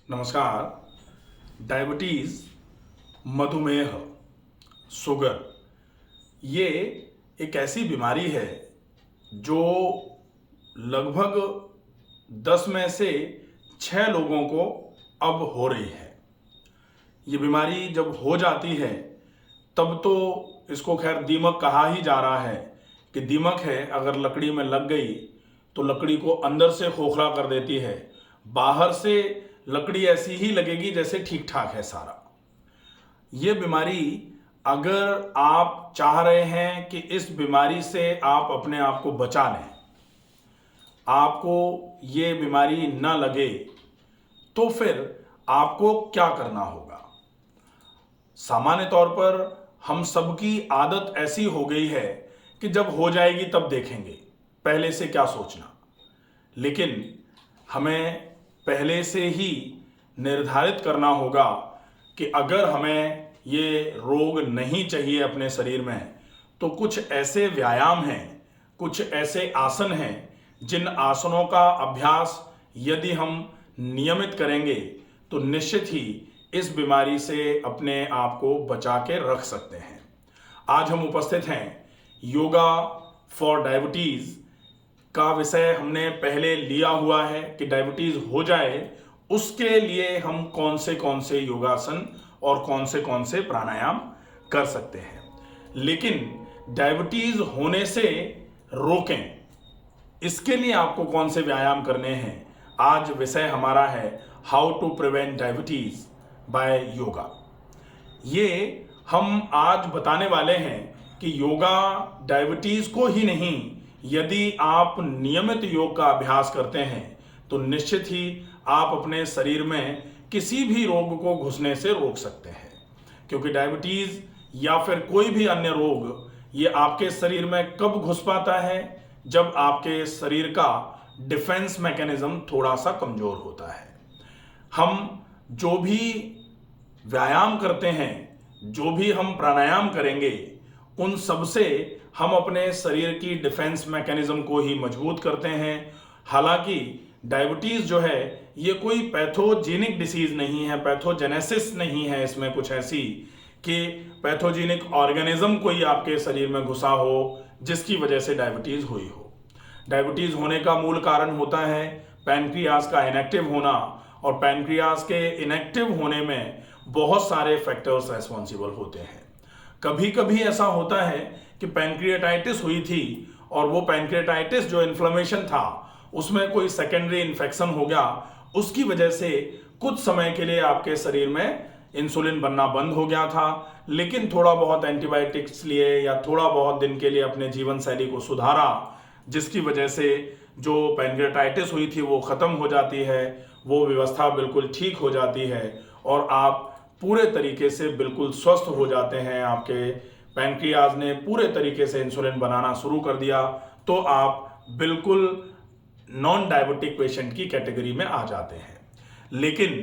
नमस्कार। डायबिटीज़, मधुमेह, शुगर ये एक ऐसी बीमारी है जो लगभग 10 में से 6 लोगों को अब हो रही है। ये बीमारी जब हो जाती है तब तो इसको खैर दीमक कहा ही जा रहा है कि दीमक है, अगर लकड़ी में लग गई तो लकड़ी को अंदर से खोखला कर देती है, बाहर से लकड़ी ऐसी ही लगेगी जैसे ठीक ठाक है सारा। ये बीमारी, अगर आप चाह रहे हैं कि इस बीमारी से आप अपने आप को बचा लें, आपको ये बीमारी ना लगे, तो फिर आपको क्या करना होगा। सामान्य तौर पर हम सबकी आदत ऐसी हो गई है कि जब हो जाएगी तब देखेंगे, पहले से क्या सोचना। लेकिन हमें पहले से ही निर्धारित करना होगा कि अगर हमें ये रोग नहीं चाहिए अपने शरीर में, तो कुछ ऐसे व्यायाम हैं, कुछ ऐसे आसन हैं, जिन आसनों का अभ्यास यदि हम नियमित करेंगे तो निश्चित ही इस बीमारी से अपने आप को बचा के रख सकते हैं। आज हम उपस्थित हैं योगा फॉर डायबिटीज़ का विषय हमने पहले लिया हुआ है कि डायबिटीज़ हो जाए उसके लिए हम कौन से योगासन और कौन से प्राणायाम कर सकते हैं। लेकिन डायबिटीज़ होने से रोकें, इसके लिए आपको कौन से व्यायाम करने हैं। आज विषय हमारा है how to prevent diabetes by yoga. ये हम आज बताने वाले हैं कि योगा डायबिटीज़ को ही नहीं, यदि आप नियमित योग का अभ्यास करते हैं तो निश्चित ही आप अपने शरीर में किसी भी रोग को घुसने से रोक सकते हैं। क्योंकि डायबिटीज़ या फिर कोई भी अन्य रोग, ये आपके शरीर में कब घुस पाता है, जब आपके शरीर का डिफेंस मैकेनिज्म थोड़ा सा कमज़ोर होता है। हम जो भी व्यायाम करते हैं, जो भी हम प्राणायाम करेंगे, उन सब से हम अपने शरीर की डिफेंस मैकेनिज्म को ही मजबूत करते हैं। हालांकि डायबिटीज़ जो है ये कोई पैथोजेनिक डिसीज़ नहीं है, पैथोजेनेसिस नहीं है इसमें कुछ ऐसी कि पैथोजेनिक ऑर्गेनिज्म कोई आपके शरीर में घुसा हो जिसकी वजह से डायबिटीज़ हुई हो। डायबिटीज़ होने का मूल कारण होता है पैनक्रियाज का इनएक्टिव होना, और पैनक्रियाज के इनएक्टिव होने में बहुत सारे फैक्टर्स रेस्पॉन्सिबल होते हैं। कभी कभी ऐसा होता है कि पैनक्रियाटाइटिस हुई थी और वो पैनक्रियाटाइटिस जो इन्फ्लेमेशन था उसमें कोई सेकेंडरी इन्फेक्शन हो गया, उसकी वजह से कुछ समय के लिए आपके शरीर में इंसुलिन बनना बंद हो गया था। लेकिन थोड़ा बहुत एंटीबायोटिक्स लिए या थोड़ा बहुत दिन के लिए अपने जीवन शैली को सुधारा, जिसकी वजह से जो पैनक्रियाटाइटिस हुई थी वो ख़त्म हो जाती है, वो व्यवस्था बिल्कुल ठीक हो जाती है और आप पूरे तरीके से बिल्कुल स्वस्थ हो जाते हैं। आपके पैनक्रियाज ने पूरे तरीके से इंसुलिन बनाना शुरू कर दिया, तो आप बिल्कुल नॉन डायबिटिक पेशेंट की कैटेगरी में आ जाते हैं। लेकिन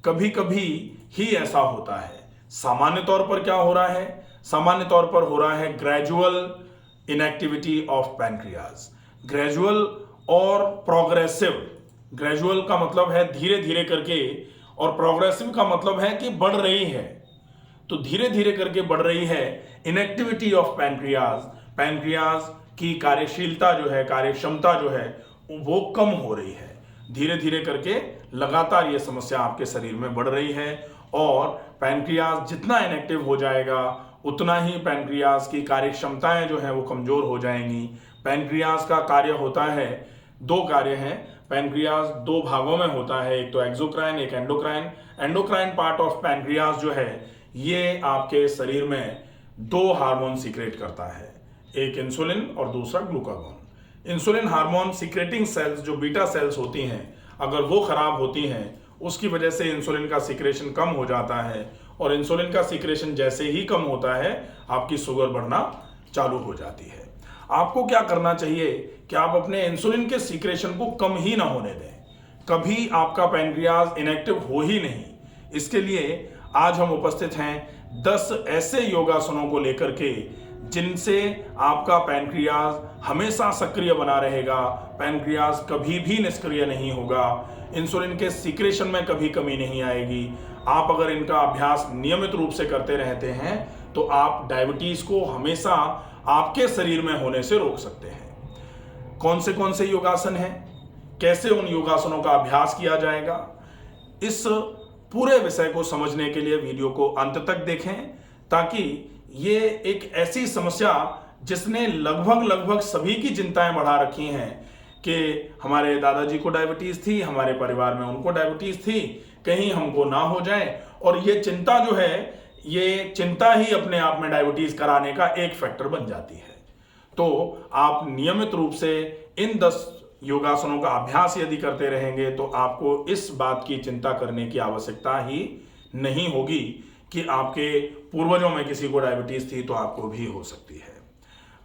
कभी कभी ही ऐसा होता है। सामान्य तौर पर क्या हो रहा है? सामान्य तौर पर हो रहा है gradual inactivity of pancreas. Gradual और प्रोग्रेसिव। ग्रेजुअल का मतलब है धीरे धीरे करके, और प्रोग्रेसिव का मतलब है कि बढ़ रही है। तो धीरे धीरे करके बढ़ रही है इनएक्टिविटी ऑफ पैनक्रियाज। पैनक्रियाज की कार्यशीलता जो है, कार्यक्षमता जो है, वो कम हो रही है। धीरे धीरे करके लगातार ये समस्या आपके शरीर में बढ़ रही है, और पैनक्रियाज जितना इनएक्टिव हो जाएगा उतना ही पैनक्रियाज की कार्यक्षमताएं जो हैं वो कमज़ोर हो जाएंगी। पैनक्रियाज का कार्य होता है, दो कार्य हैं। पैनक्रियाज दो भागों में होता है, एक तो एक्सोक्राइन, एक endocrine. Endocrine part of pancreas जो है ये आपके शरीर में दो हार्मोन सीक्रेट करता है, एक इंसुलिन और दूसरा glucagon. Insulin hormone secreting cells जो बीटा सेल्स होती हैं, अगर वो खराब होती हैं, उसकी वजह से इंसुलिन का सीक्रेशन कम हो जाता है, और इंसुलिन का सीक्रेशन जैसे ही कम होता है आपकी शुगर बढ़ना चालू हो जाती है। आपको क्या करना चाहिए कि आप अपने इंसुलिन के सीक्रेशन को कम ही ना होने दें, कभी आपका पैनक्रियाज इनएक्टिव हो ही नहीं। इसके लिए आज हम उपस्थित हैं 10 ऐसे योगासनों को लेकर के जिनसे आपका पैनक्रियाज हमेशा सक्रिय बना रहेगा, पैनक्रियाज कभी भी निष्क्रिय नहीं होगा। इंसुलिन के सीक्रेशन में कभी कमी नहीं आएगी। आप अगर इनका अभ्यास नियमित रूप से करते रहते हैं तो आप डायबिटीज को हमेशा आपके शरीर में होने से रोक सकते हैं। कौन से योगासन हैं, कैसे उन योगासनों का अभ्यास किया जाएगा, इस पूरे विषय को समझने के लिए वीडियो को अंत तक देखें, ताकि ये एक ऐसी समस्या जिसने लगभग सभी की चिंताएं बढ़ा रखी हैं कि हमारे दादाजी को डायबिटीज थी, हमारे परिवार में उनको डायबिटीज थी, कहीं हमको ना हो जाए। और ये चिंता जो है, ये चिंता ही अपने आप में डायबिटीज कराने का एक फैक्टर बन जाती है। तो आप नियमित रूप से इन 10 योगासनों का अभ्यास यदि करते रहेंगे तो आपको इस बात की चिंता करने की आवश्यकता ही नहीं होगी कि आपके पूर्वजों में किसी को डायबिटीज थी तो आपको भी हो सकती है।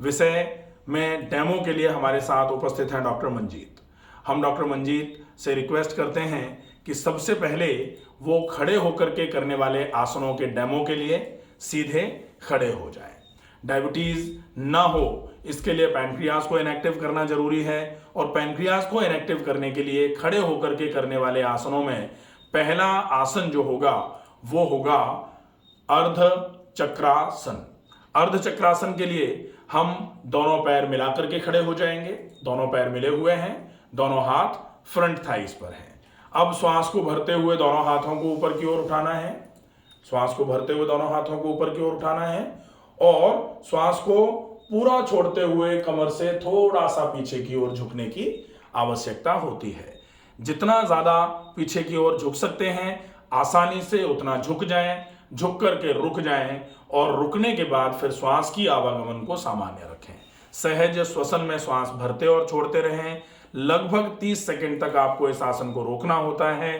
विषय में डेमो के लिए हमारे साथ उपस्थित हैं डॉक्टर मंजीत। हम डॉक्टर मंजीत से रिक्वेस्ट करते हैं कि सबसे पहले वो खड़े होकर के करने वाले आसनों के डेमो के लिए सीधे खड़े हो जाएं। डायबिटीज ना हो इसके लिए पैनक्रियाज को इनएक्टिव करना जरूरी है, और पैनक्रियाज को इनएक्टिव करने के लिए खड़े होकर के करने वाले आसनों में पहला आसन जो होगा वो होगा अर्ध चक्रासन। अर्ध चक्रासन के लिए हम दोनों पैर मिलाकर के खड़े हो जाएंगे। दोनों पैर मिले हुए हैं, दोनों हाथ फ्रंट थाइस पर हैं। अब श्वास को भरते हुए दोनों हाथों को ऊपर की ओर उठाना है। श्वास को भरते हुए दोनों हाथों को ऊपर की ओर उठाना है, और श्वास को पूरा छोड़ते हुए कमर से थोड़ा सा पीछे की ओर झुकने की आवश्यकता होती है। जितना ज्यादा पीछे की ओर झुक सकते हैं आसानी से उतना झुक जाएं, झुक करके रुक जाएं, और रुकने के बाद फिर श्वास की आवागमन को सामान्य रखें। सहज श्वसन में श्वास भरते और छोड़ते रहें। लगभग 30 सेकंड तक आपको इस आसन को रोकना होता है।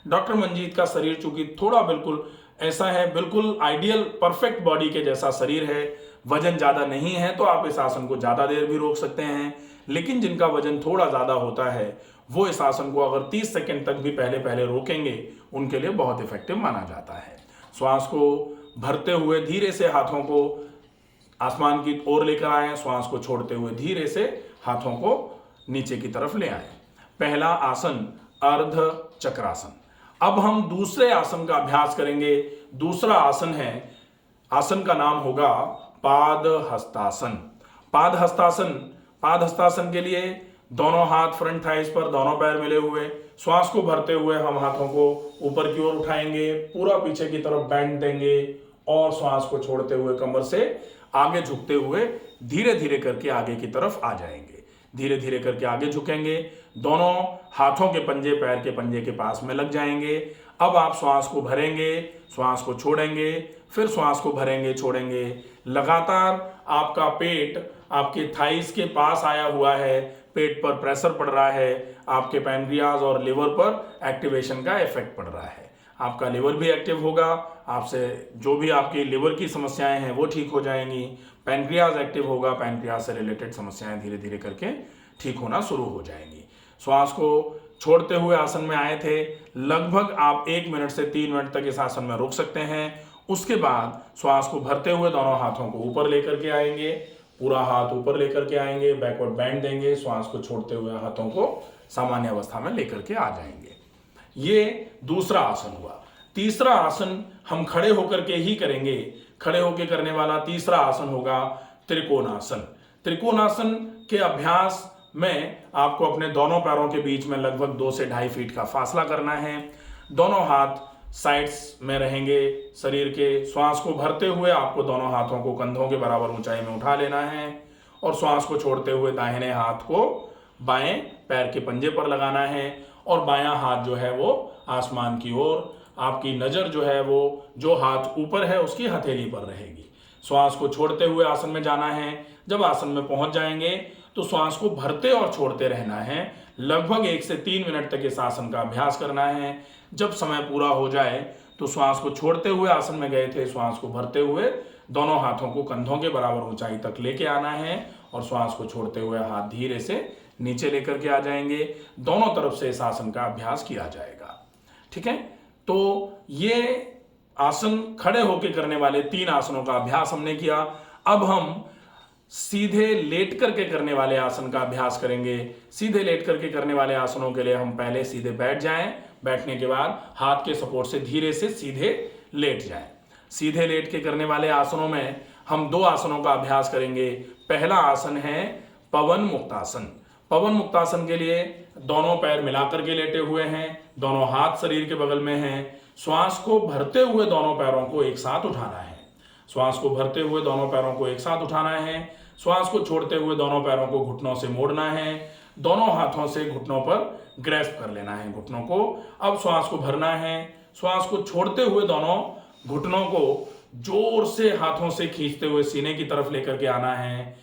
डॉक्टर मंजीत का शरीर चूंकि थोड़ा बिल्कुल ऐसा है, बिल्कुल आइडियल परफेक्ट बॉडी के जैसा शरीर है, वजन ज्यादा नहीं है, तो आप इस आसन को ज्यादा देर भी रोक सकते हैं। लेकिन जिनका वजन थोड़ा ज्यादा होता है वो इस आसन को अगर 30 सेकंड तक भी पहले रोकेंगे उनके लिए बहुत इफेक्टिव माना जाता है। श्वास को भरते हुए धीरे से हाथों को आसमान की ओर लेकर आए, श्वास को छोड़ते हुए धीरे से हाथों को नीचे की तरफ ले आए। पहला आसन अर्ध चक्रासन। अब हम दूसरे आसन का अभ्यास करेंगे। दूसरा आसन है, आसन का नाम होगा पाद हस्तासन। पाद हस्तासन के लिए दोनों हाथ फ्रंट थाइस पर, दोनों पैर मिले हुए, श्वास को भरते हुए हम हाथों को ऊपर की ओर उठाएंगे, पूरा पीछे की तरफ बैंड देंगे, और श्वास को छोड़ते हुए कमर से आगे झुकते हुए धीरे धीरे करके आगे की तरफ आ जाएंगे। धीरे धीरे करके आगे झुकेंगे, दोनों हाथों के पंजे पैर के पंजे के पास में लग जाएंगे। अब आप श्वास को भरेंगे, श्वास को छोड़ेंगे, फिर श्वास को भरेंगे, छोड़ेंगे। लगातार आपका पेट आपके थाइस के पास आया हुआ है, पेट पर प्रेशर पड़ रहा है, आपके पैनक्रियाज और लिवर पर एक्टिवेशन का इफेक्ट पड़ रहा है। आपका लिवर भी एक्टिव होगा, आपसे जो भी आपकी लिवर की समस्याएं हैं वो ठीक हो जाएंगी। पैनक्रियाज एक्टिव होगा, पैनक्रियाज से रिलेटेड समस्याएं धीरे धीरे करके ठीक होना शुरू हो जाएंगी। श्वास को छोड़ते हुए आसन में आए थे, लगभग आप 1 मिनट से 3 मिनट तक इस आसन में रुक सकते हैं। उसके बाद श्वास को भरते हुए दोनों हाथों को ऊपर लेकर के आएंगे, पूरा हाथ ऊपर लेकर के आएंगे, बैकवर्ड बैंड देंगे, श्वास को छोड़ते हुए हाथों को सामान्य अवस्था में लेकर के आ जाएंगे। ये दूसरा आसन हुआ। तीसरा आसन हम खड़े होकर के ही करेंगे। खड़े होकर करने वाला तीसरा आसन होगा त्रिकोणासन। त्रिकोणासन के अभ्यास में आपको अपने दोनों पैरों के बीच में लगभग 2 से 2.5 फीट का फासला करना है। दोनों हाथ साइड्स में रहेंगे शरीर के। श्वास को भरते हुए आपको दोनों हाथों को कंधों के बराबर ऊंचाई में उठा लेना है, और श्वास को छोड़ते हुए दाहिने हाथ को बाएं पैर के पंजे पर लगाना है, और बायां हाथ जो है वो आसमान की ओर, आपकी नजर जो है वो जो हाथ ऊपर है उसकी हथेली पर रहेगी। श्वास को छोड़ते हुए आसन में जाना है। जब आसन में पहुंच जाएंगे तो श्वास को भरते और छोड़ते रहना है। लगभग 1 से 3 मिनट तक इस आसन का अभ्यास करना है। जब समय पूरा हो जाए तो श्वास को छोड़ते हुए आसन में गए थे, श्वास को भरते हुए दोनों हाथों को कंधों के बराबर ऊंचाई तक लेके आना है, और श्वास को छोड़ते हुए हाथ धीरे से नीचे लेकर के आ जाएंगे। दोनों तरफ से इस आसन का अभ्यास किया जाएगा। ठीक है, तो ये आसन खड़े होकर करने वाले 3 आसनों का अभ्यास हमने किया। अब हम सीधे लेट करके करने वाले आसन का अभ्यास करेंगे। सीधे लेट करके करने वाले आसनों के लिए हम पहले सीधे बैठ जाएं, बैठने के बाद हाथ के सपोर्ट से धीरे से सीधे लेट जाएं। सीधे लेट के करने वाले आसनों में हम दो आसनों का अभ्यास करेंगे। पहला आसन है पवन मुक्तासन। पवन मुक्तासन के लिए दोनों पैर मिलाकर के लेटे हुए हैं, दोनों हाथ शरीर के बगल में हैं। श्वास को भरते हुए दोनों पैरों को एक साथ उठाना है। श्वास को भरते हुए दोनों पैरों को एक साथ उठाना है। श्वास को छोड़ते हुए दोनों पैरों को घुटनों से मोड़ना है। दोनों हाथों से घुटनों पर ग्रैस्प कर लेना है घुटनों को। अब श्वास को भरना है। श्वास को छोड़ते हुए दोनों घुटनों को जोर से हाथों से खींचते हुए सीने की तरफ लेकर के आना है।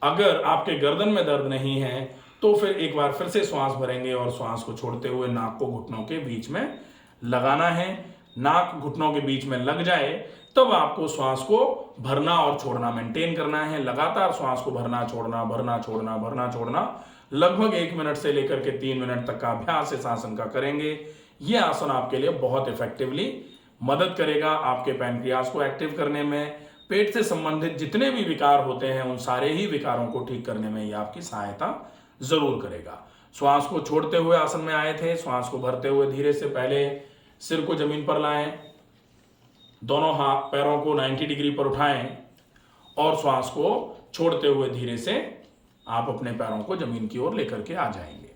अगर आपके गर्दन में दर्द नहीं है तो फिर एक बार फिर से श्वास भरेंगे और श्वास को छोड़ते हुए नाक को घुटनों के बीच में लगाना है। नाक घुटनों के बीच में लग जाए तब आपको श्वास को भरना और छोड़ना मेंटेन करना है। लगातार श्वास को भरना छोड़ना, भरना छोड़ना, भरना छोड़ना लगभग 1 मिनट से लेकर के 3 मिनट तक का अभ्यास इस आसन का करेंगे। यह आसन आपके लिए बहुत इफेक्टिवली मदद करेगा आपके पैनक्रियाज को एक्टिव करने में। पेट से संबंधित जितने भी विकार होते हैं उन सारे ही विकारों को ठीक करने में यह आपकी सहायता जरूर करेगा। श्वास को छोड़ते हुए आसन में आए थे। श्वास को भरते हुए धीरे से पहले सिर को जमीन पर लाएं, दोनों हाथ पैरों को 90 डिग्री पर उठाएं और श्वास को छोड़ते हुए धीरे से आप अपने पैरों को जमीन की ओर लेकर के आ जाएंगे।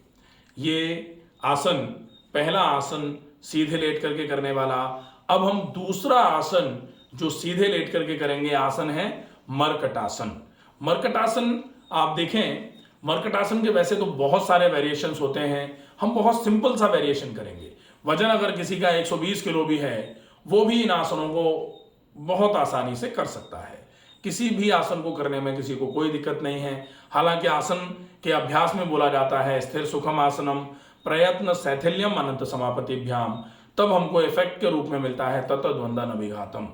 ये आसन पहला आसन सीधे लेट करके करने वाला। अब हम दूसरा आसन जो सीधे लेट करके करेंगे आसन है मर्कटासन। मर्कटासन आप देखें, मर्कटासन के वैसे तो बहुत सारे वेरिएशंस होते हैं, हम बहुत सिंपल सा वेरिएशन करेंगे। वजन अगर किसी का 120 किलो भी है वो भी इन आसनों को बहुत आसानी से कर सकता है। किसी भी आसन को करने में किसी को कोई दिक्कत नहीं है। हालांकि आसन के अभ्यास में बोला जाता है स्थिर सुखम आसनम प्रयत्न शैथिल्यम अनंत समापतिभ्याम, तब हमको इफेक्ट के रूप में मिलता है तत द्वंद्व नभिघातम।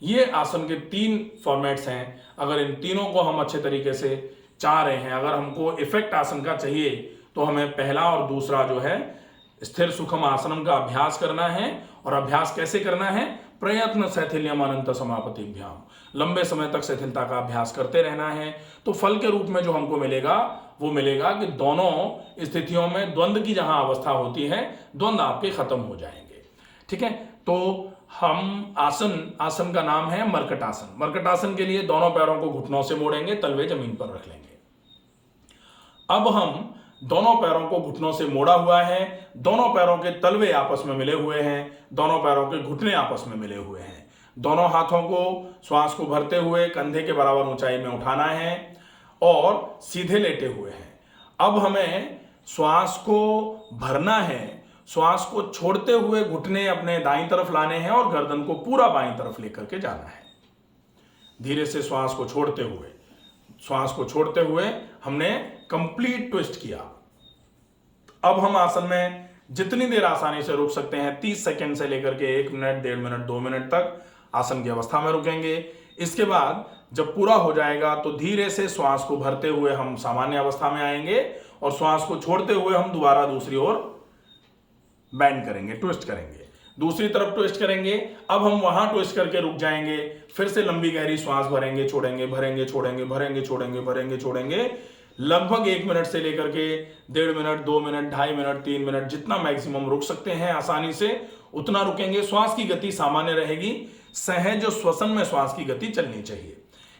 ये आसन के 3 फॉर्मेट्स हैं। अगर इन तीनों को हम अच्छे तरीके से चाह रहे हैं, अगर हमको इफेक्ट आसन का चाहिए तो हमें पहला और दूसरा जो है स्थिर सुखम आसनम का अभ्यास करना है। और अभ्यास कैसे करना है? प्रयत्न शैथिल्यम अनंत समापतिभ्याम, लंबे समय तक शिथिलता का अभ्यास करते रहना है। तो फल के रूप में जो हमको मिलेगा वो मिलेगा कि दोनों स्थितियों में द्वंद्व की जहां अवस्था होती है द्वंद्व आपके खत्म हो जाएंगे। ठीक है, तो हम आसन का नाम है मर्कटासन। मर्कटासन के लिए दोनों पैरों को घुटनों से मोड़ेंगे, तलवे जमीन पर रख लेंगे। अब हम दोनों पैरों को घुटनों से मोड़ा हुआ है, दोनों पैरों के तलवे आपस में मिले हुए हैं, दोनों पैरों के घुटने आपस में मिले हुए हैं। दोनों हाथों को श्वास को भरते हुए कंधे के बराबर ऊंचाई में उठाना है और सीधे लेटे हुए हैं। अब हमें श्वास को भरना है। श्वास को छोड़ते हुए घुटने अपने दाईं तरफ लाने हैं और गर्दन को पूरा बाईं तरफ लेकर के जाना है। धीरे से श्वास को छोड़ते हुए हमने कंप्लीट ट्विस्ट किया। अब हम आसन में जितनी देर आसानी से रुक सकते हैं 30 सेकंड से लेकर के 1 मिनट, 1.5 मिनट, 2 मिनट तक आसन की अवस्था में रुकेंगे। इसके बाद जब पूरा हो जाएगा तो धीरे से श्वास को भरते हुए हम सामान्य अवस्था में आएंगे और श्वास को छोड़ते हुए हम दोबारा दूसरी ओर बैंड करेंगे, ट्विस्ट करेंगे, दूसरी तरफ ट्विस्ट करेंगे। अब हम वहां ट्विस्ट करके रुक जाएंगे, फिर से लंबी गहरी श्वास भरेंगे, छोड़ेंगे, भरेंगे, छोड़ेंगे, भरेंगे, छोड़ेंगे, भरेंगे, छोड़ेंगे। लगभग 1 मिनट से लेकर के 1.5 मिनट, 2 मिनट, 2.5 मिनट, 3 मिनट, जितना मैक्सिमम रुक सकते हैं आसानी से उतना रुकेंगे। श्वास की गति सामान्य रहेगी, सहज श्वसन में श्वास की गति चलनी चाहिए।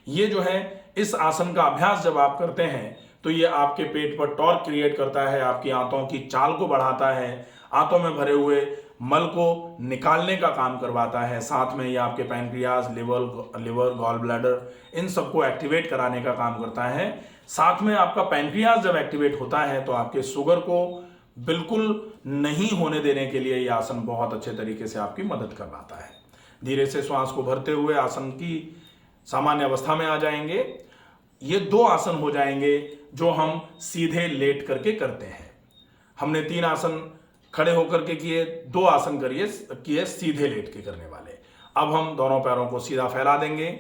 ये जो है इस आसन का अभ्यास जब आप करते हैं तो ये आपके पेट पर टॉर्क क्रिएट करता है, आपकी आंतों की चाल को बढ़ाता है, आंतों में भरे हुए मल को निकालने का काम करवाता है। साथ में ये आपके पैनक्रियाज, लिवर, गॉल ब्लैडर, इन सबको एक्टिवेट कराने का काम करता है। साथ में आपका पैनक्रियाज जब एक्टिवेट होता है तो आपके शुगर को बिल्कुल नहीं होने देने के लिए यह आसन बहुत अच्छे तरीके से आपकी मदद करवाता है। धीरे से श्वास को भरते हुए आसन की सामान्य अवस्था में आ जाएंगे। ये 2 आसन हो जाएंगे जो हम सीधे लेट करके करते हैं। हमने 3 आसन खड़े होकर के किए, 2 आसन किए सीधे लेट के करने वाले। अब हम दोनों पैरों को सीधा फैला देंगे।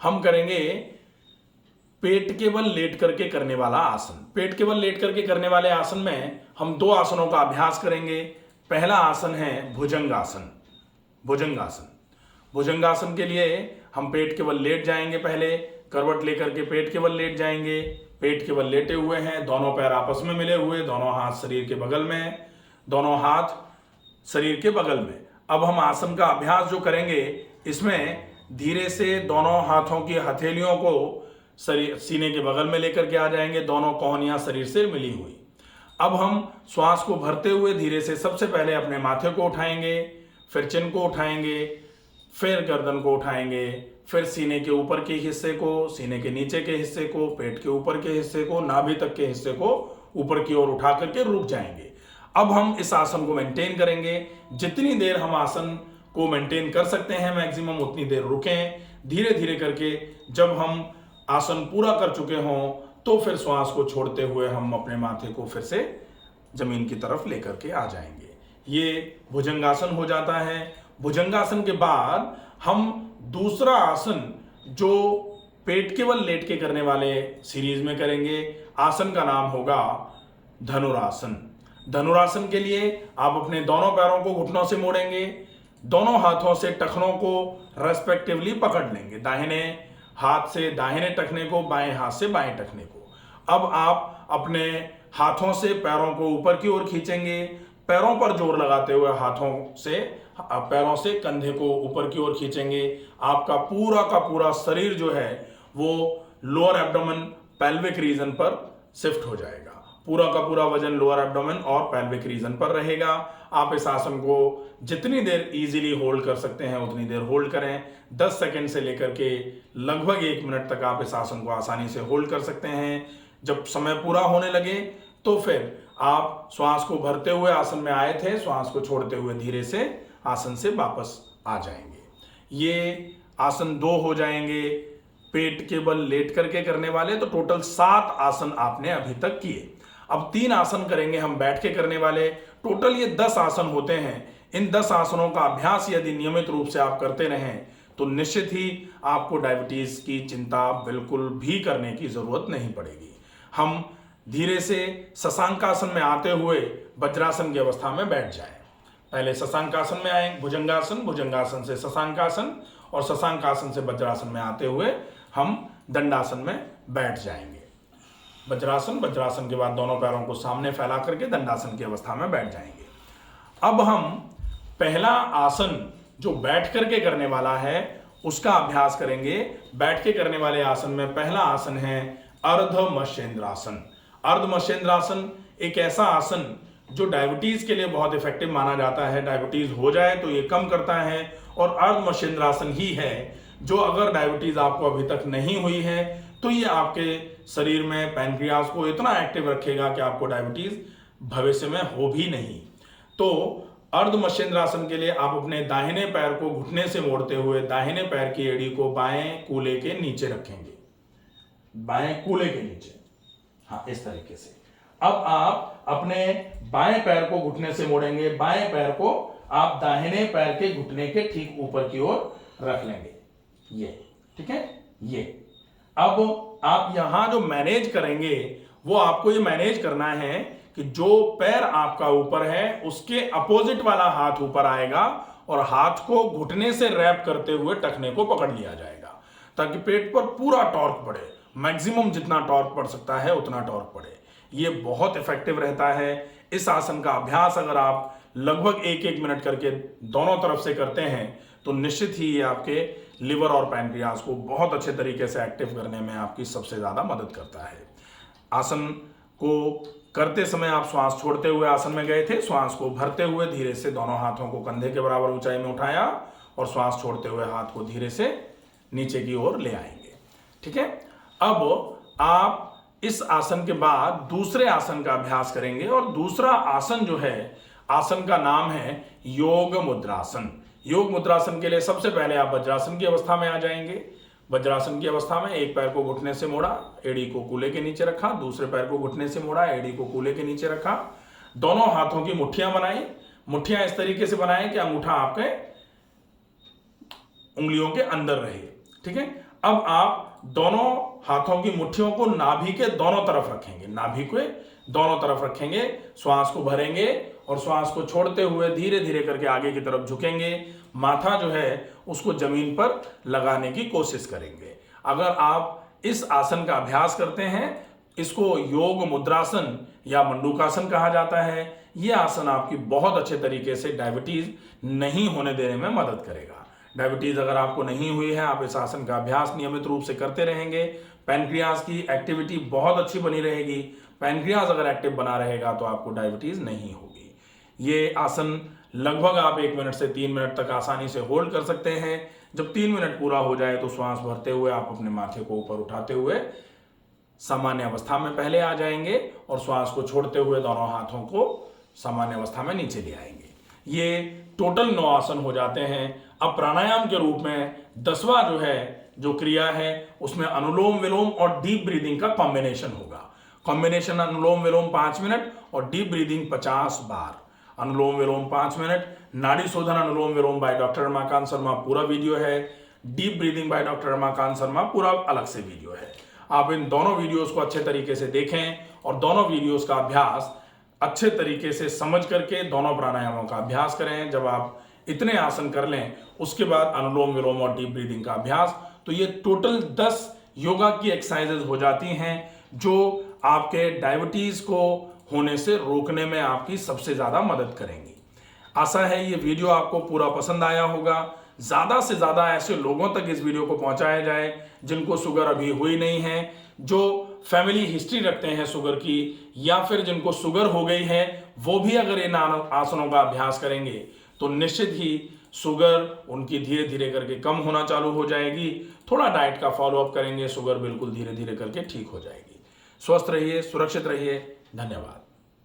हम करेंगे पेट के बल लेट करके करने वाला आसन। पेट के बल लेट करके करने वाले आसन में हम 2 आसनों का अभ्यास करेंगे। पहला आसन है भुजंगासन। भुजंगासन के लिए हम पेट के बल लेट जाएंगे, पहले करवट लेकर के पेट के बल लेट जाएंगे। पेट के बल लेटे हुए हैं, दोनों पैर आपस में मिले हुए, दोनों हाथ शरीर के बगल में, दोनों हाथ शरीर के बगल में। अब हम आसन का अभ्यास जो करेंगे, इसमें धीरे से दोनों हाथों की हथेलियों को शरीर सीने के बगल में लेकर के आ जाएंगे, दोनों कोहनियां शरीर से मिली हुई। अब हम श्वास को भरते हुए धीरे से सबसे पहले अपने माथे को उठाएंगे, फिर चिन को उठाएंगे, फिर गर्दन को उठाएंगे, फिर सीने के ऊपर के हिस्से को, सीने के नीचे के हिस्से को, पेट के ऊपर के हिस्से को, नाभि तक के हिस्से को ऊपर की ओर उठा करके रुक जाएंगे। अब हम इस आसन को मेंटेन करेंगे। जितनी देर हम आसन को मेंटेन कर सकते हैं मैक्सिमम उतनी देर रुकें। धीरे धीरे करके जब हम आसन पूरा कर चुके हों तो फिर श्वास को छोड़ते हुए हम अपने माथे को फिर से जमीन की तरफ लेकर के आ जाएंगे। ये भुजंगासन हो जाता है। भुजंगासन के बाद हम दूसरा आसन जो पेट के बल लेट के करने वाले सीरीज में करेंगे, आसन का नाम होगा धनुरासन। धनुरासन के लिए आप अपने दोनों पैरों को घुटनों से मोड़ेंगे, दोनों हाथों से टखनों को रेस्पेक्टिवली पकड़ लेंगे, दाहिने हाथ से दाहिने टखने को, बाएं हाथ से बाएं टखने को। अब आप अपने हाथों से पैरों को ऊपर की ओर खींचेंगे, पैरों पर जोर लगाते हुए हाथों से पैरों से कंधे को ऊपर की ओर खींचेंगे। आपका पूरा का पूरा शरीर जो है वो लोअर एब्डोमेन पेल्विक रीजन पर शिफ्ट हो जाएगा। पूरा का पूरा वजन लोअर एब्डोमेन और पेल्विक रीजन पर रहेगा। आप इस आसन को जितनी देर इजीली होल्ड कर सकते हैं उतनी देर होल्ड करें। 10 सेकंड से लेकर के लगभग 1 मिनट तक आप इस आसन को आसानी से होल्ड कर सकते हैं। जब समय पूरा होने लगे तो फिर आप श्वास को भरते हुए आसन में आए थे, श्वास को छोड़ते हुए धीरे से आसन से वापस आ जाएंगे। ये आसन 2 हो जाएंगे पेट के बल लेट करके करने वाले। तो टोटल 7 आसन आपने अभी तक किए। अब 3 आसन करेंगे हम बैठ के करने वाले। टोटल ये 10 आसन होते हैं। इन 10 आसनों का अभ्यास यदि नियमित रूप से आप करते रहें तो निश्चित ही आपको डायबिटीज की चिंता बिल्कुल भी करने की जरूरत नहीं पड़ेगी। हम धीरे से शशांकासन में आते हुए वज्रासन की अवस्था में बैठ जाएं। पहले शशांकासन में आए, भुजंगासन, भुजंगासन से शशांकासन और शशांकासन से वज्रासन में आते हुए हम दंडासन में बैठ जाएंगे। वज्रासन, वज्रासन के बाद दोनों पैरों को सामने फैला करके दंडासन की अवस्था में बैठ जाएंगे। अब हम पहला आसन जो बैठ करके करने वाला है उसका अभ्यास करेंगे। बैठ के करने वाले आसन में पहला आसन है अर्धमर्शेंद्रासन। अर्धमर्शेंद्रासन एक ऐसा आसन जो डायबिटीज के लिए बहुत इफेक्टिव माना जाता है। डायबिटीज हो जाए तो ये कम करता है। और अर्धमर्शेंद्रासन ही है जो अगर डायबिटीज आपको अभी तक नहीं हुई है तो ये आपके शरीर में पैनक्रियाज को इतना एक्टिव रखेगा कि आपको डायबिटीज भविष्य में हो भी नहीं। तो अर्धमर्शेंद्रासन के लिए आप अपने दाहिने पैर को घुटने से मोड़ते हुए दाहिने पैर की एड़ी को बाएं कूल्हे के नीचे रखेंगे, बाएं कूल्हे के नीचे, हाँ इस तरीके से। अब आप अपने बाएं पैर को घुटने से मोड़ेंगे, बाएं पैर को आप दाहिने पैर के घुटने के ठीक ऊपर की ओर रख लेंगे, ये ठीक है। ये अब आप यहां जो मैनेज करेंगे वो आपको ये मैनेज करना है कि जो पैर आपका ऊपर है उसके अपोजिट वाला हाथ ऊपर आएगा और हाथ को घुटने से रैप करते हुए टखने को पकड़ लिया जाएगा ताकि पेट पर पूरा टॉर्क पड़े। मैक्सिमम जितना टॉर्क पड़ सकता है उतना टॉर्क पड़े। ये बहुत इफेक्टिव रहता है। इस आसन का अभ्यास अगर आप लगभग 1-1 मिनट करके दोनों तरफ से करते हैं तो निश्चित ही ये आपके लिवर और पैनक्रियाज को बहुत अच्छे तरीके से एक्टिव करने में आपकी सबसे ज़्यादा मदद करता है। आसन को करते समय आप श्वास छोड़ते हुए आसन में गए थे, श्वास को भरते हुए धीरे से दोनों हाथों को कंधे के बराबर ऊंचाई में उठाया और श्वास छोड़ते हुए हाथ को धीरे से नीचे की ओर ले आएंगे, ठीक है। अब आप इस आसन के बाद दूसरे आसन का अभ्यास करेंगे और दूसरा आसन जो है, आसन का नाम है योग मुद्रासन। योग मुद्रासन के लिए सबसे पहले आप वज्रासन की अवस्था में आ जाएंगे। वज्रासन की अवस्था में एक पैर को घुटने से मोड़ा, एड़ी को कूल्हे के नीचे रखा, दूसरे पैर को घुटने से मोड़ा, एड़ी को कूल्हे के नीचे रखा। दोनों हाथों की मुट्ठियां बनाई। मुट्ठियां इस तरीके से बनाएं कि अंगूठा आपके उंगलियों के अंदर रहे, ठीक है। अब आप दोनों हाथों की मुट्ठियों को नाभि के दोनों तरफ रखेंगे, नाभि के दोनों तरफ रखेंगे। श्वास को भरेंगे और श्वास को छोड़ते हुए धीरे धीरे करके आगे की तरफ झुकेंगे। माथा जो है उसको जमीन पर लगाने की कोशिश करेंगे। अगर आप इस आसन का अभ्यास करते हैं। इसको योग मुद्रासन या मंडूकासन कहा जाता है। यह आसन आपकी बहुत अच्छे तरीके से डायबिटीज नहीं होने देने में मदद करेगा। डायबिटीज अगर आपको नहीं हुई है, आप इस आसन का अभ्यास नियमित रूप से करते रहेंगे, पैनक्रियाज की एक्टिविटी बहुत अच्छी बनी रहेगी। पैनक्रियाज अगर एक्टिव बना रहेगा तो आपको डायबिटीज नहीं होगी। ये आसन लगभग आप 1 मिनट से 3 मिनट तक आसानी से होल्ड कर सकते हैं। जब 3 मिनट पूरा हो जाए तो श्वास भरते हुए आप अपने माथे को ऊपर उठाते हुए सामान्य अवस्था में पहले आ जाएंगे और श्वास को छोड़ते हुए दोनों हाथों को सामान्य अवस्था में नीचे ले आएंगे। ये टोटल 9 आसन हो जाते हैं। अब प्राणायाम के रूप में 10वां जो क्रिया है उसमें अनुलोम विलोम और डीप ब्रीदिंग का कॉम्बिनेशन होगा। कॉम्बिनेशन अनुलोम विलोम 5 मिनट और डीप ब्रीदिंग 50 बार। अनुलोम विलोम 5 मिनट, नाड़ी शोधन अनुलोम विलोम बाय डॉक्टर रमाकांत शर्मा पूरा वीडियो है। Deep breathing by doctor Ramakant Sharma पूरा अलग से वीडियो है। आप इन दोनों वीडियोस को अच्छे तरीके से देखें और दोनों वीडियोस का अभ्यास अच्छे तरीके से समझ करके दोनों प्राणायामों का अभ्यास करें। जब आप इतने आसन कर लें उसके बाद अनुलोम विलोम और डीप ब्रीदिंग का अभ्यास, तो ये टोटल 10 योगा की एक्सरसाइजेज हो जाती हैं जो आपके डायबिटीज को होने से रोकने में आपकी सबसे ज्यादा मदद करेंगी। आशा है ये वीडियो आपको पूरा पसंद आया होगा। ज्यादा से ज्यादा ऐसे लोगों तक इस वीडियो को पहुंचाया जाए जिनको शुगर अभी हुई नहीं है, जो फैमिली हिस्ट्री रखते हैं शुगर की, या फिर जिनको शुगर हो गई है वो भी अगर इन आसनों का अभ्यास करेंगे तो निश्चित ही शुगर उनकी धीरे धीरे करके कम होना चालू हो जाएगी। थोड़ा डाइट का फॉलोअप करेंगे, शुगर बिल्कुल धीरे धीरे करके ठीक हो जाएगी। स्वस्थ रहिए, सुरक्षित रहिए। धन्यवाद।